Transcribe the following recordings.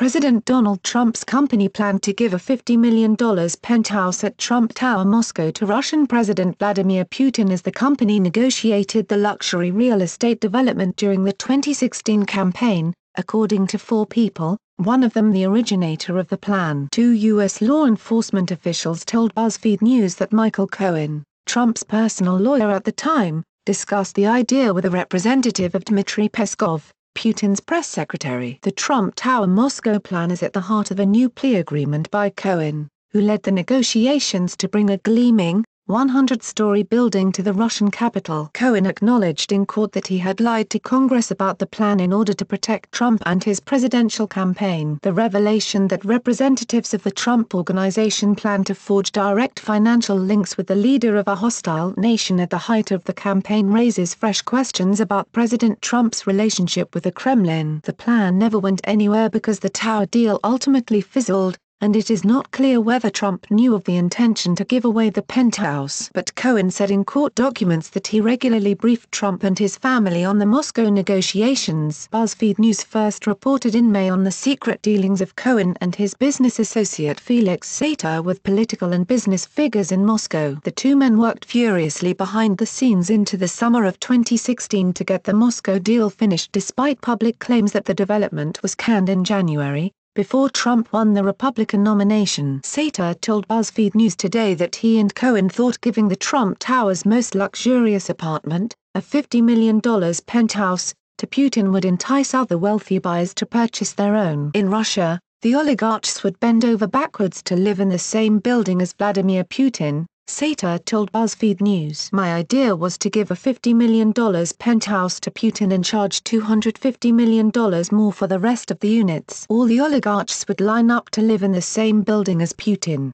President Donald Trump's company planned to give a $50 million penthouse at Trump Tower Moscow to Russian President Vladimir Putin as the company negotiated the luxury real estate development during the 2016 campaign, according to four people, one of them the originator of the plan. Two U.S. law enforcement officials told BuzzFeed News that Michael Cohen, Trump's personal lawyer at the time, discussed the idea with a representative of Dmitry Peskov, Putin's press secretary. The Trump Tower Moscow plan is at the heart of a new plea agreement by Cohen, who led the negotiations to bring a gleaming, 100-story building to the Russian capital. Cohen acknowledged in court that he had lied to Congress about the plan in order to protect Trump and his presidential campaign. The revelation that representatives of the Trump Organization planned to forge direct financial links with the leader of a hostile nation at the height of the campaign raises fresh questions about President Trump's relationship with the Kremlin. The plan never went anywhere because the tower deal ultimately fizzled, and it is not clear whether Trump knew of the intention to give away the penthouse. But Cohen said in court documents that he regularly briefed Trump and his family on the Moscow negotiations. BuzzFeed News first reported in May on the secret dealings of Cohen and his business associate Felix Sater with political and business figures in Moscow. The two men worked furiously behind the scenes into the summer of 2016 to get the Moscow deal finished despite public claims that the development was canned in January, before Trump won the Republican nomination. Sater told BuzzFeed News Today that he and Cohen thought giving the Trump Tower's most luxurious apartment, a $50 million penthouse, to Putin would entice other wealthy buyers to purchase their own. In Russia, the oligarchs would bend over backwards to live in the same building as Vladimir Putin, Sater told BuzzFeed News. My idea was to give a $50 million penthouse to Putin and charge $250 million more for the rest of the units. All the oligarchs would line up to live in the same building as Putin.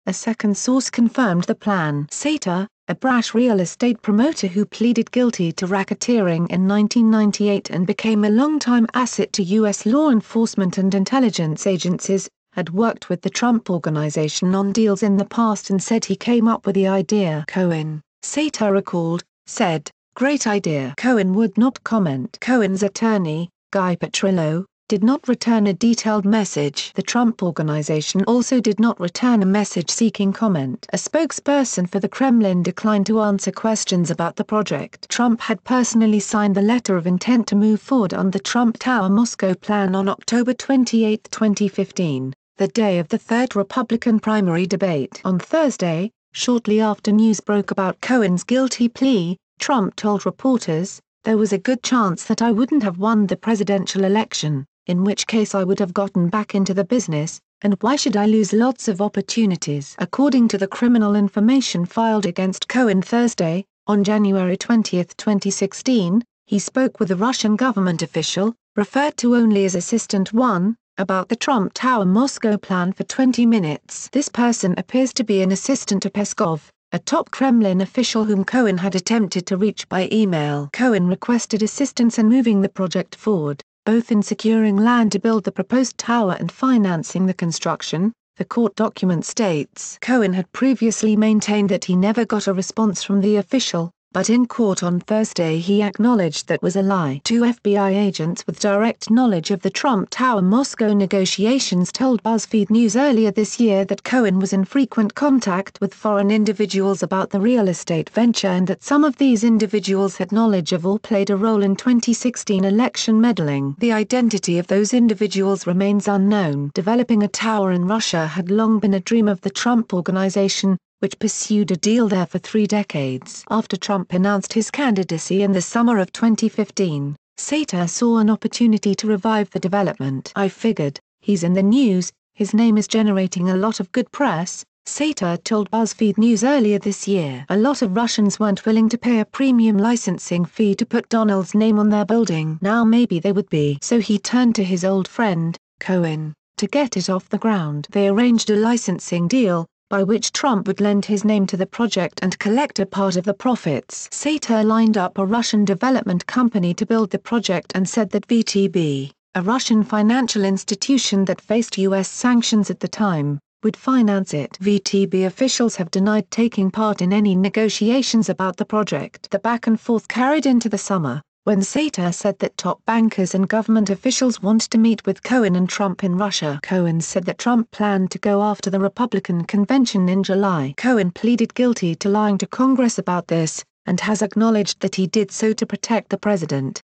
A second source confirmed the plan. Sater, a brash real estate promoter who pleaded guilty to racketeering in 1998 and became a longtime asset to U.S. law enforcement and intelligence agencies, had worked with the Trump Organization on deals in the past and said he came up with the idea. Cohen, Sater recalled, said, "Great idea." Cohen would not comment. Cohen's attorney, Guy Petrillo, did not return a detailed message. The Trump Organization also did not return a message seeking comment. A spokesperson for the Kremlin declined to answer questions about the project. Trump had personally signed the letter of intent to move forward on the Trump Tower Moscow plan on October 28, 2015. The day of the third Republican primary debate. On Thursday, shortly after news broke about Cohen's guilty plea, Trump told reporters, "There was a good chance that I wouldn't have won the presidential election, in which case I would have gotten back into the business, and why should I lose lots of opportunities?" According to the criminal information filed against Cohen Thursday, on January 20, 2016, he spoke with a Russian government official, referred to only as Assistant 1, about the Trump Tower Moscow plan for 20 minutes. This person appears to be an assistant to Peskov, a top Kremlin official whom Cohen had attempted to reach by email. Cohen requested assistance in moving the project forward, both in securing land to build the proposed tower and financing the construction, the court document states. Cohen had previously maintained that he never got a response from the official, but in court on Thursday he acknowledged that was a lie. Two FBI agents with direct knowledge of the Trump Tower Moscow negotiations told BuzzFeed News earlier this year that Cohen was in frequent contact with foreign individuals about the real estate venture and that some of these individuals had knowledge of or played a role in 2016 election meddling. The identity of those individuals remains unknown. Developing a tower in Russia had long been a dream of the Trump Organization, which pursued a deal there for 3 decades. After Trump announced his candidacy in the summer of 2015, Sater saw an opportunity to revive the development. "I figured, he's in the news, his name is generating a lot of good press," Sater told BuzzFeed News earlier this year. A lot of Russians weren't willing to pay a premium licensing fee to put Donald's name on their building. Now maybe they would be. So he turned to his old friend, Cohen, to get it off the ground. They arranged a licensing deal, by which Trump would lend his name to the project and collect a part of the profits. Sater lined up a Russian development company to build the project and said that VTB, a Russian financial institution that faced U.S. sanctions at the time, would finance it. VTB officials have denied taking part in any negotiations about the project. The back and forth carried into the summer, when Sater said that top bankers and government officials want to meet with Cohen and Trump in Russia. Cohen said that Trump planned to go after the Republican convention in July. Cohen pleaded guilty to lying to Congress about this, and has acknowledged that he did so to protect the president.